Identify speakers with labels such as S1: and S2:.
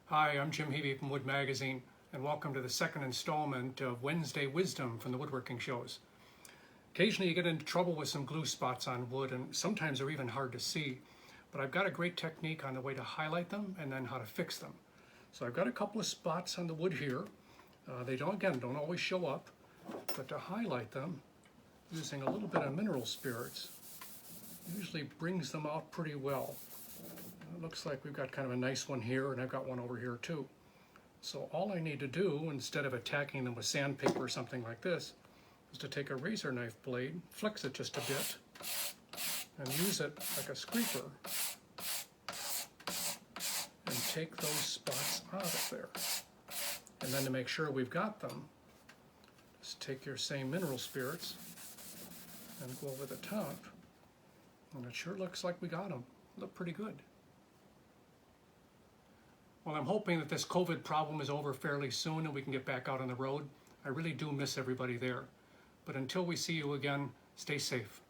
S1: Hi, I'm Jim Heavey from Wood Magazine, and welcome to the second installment of Wednesday Wisdom from the Woodworking Shows. Occasionally you get into trouble with some glue spots on wood, and sometimes they're even hard to see, but I've got a great technique on the way to highlight them and then how to fix them. So I've got a couple of spots on the wood here. They don't always show up, but to highlight them, using a little bit of mineral spirits usually brings them out pretty well. It looks like we've got kind of a nice one here, and I've got one over here too. So all I need to do, instead of attacking them with sandpaper or something like this, is to take a razor knife blade, flex it just a bit, and use it like a scraper, and take those spots out of there. And then to make sure we've got them, just take your same mineral spirits and go over the top, and it sure looks like we got them. Look pretty good. Well, I'm hoping that this COVID problem is over fairly soon and we can get back out on the road. I really do miss everybody there. But until we see you again, stay safe.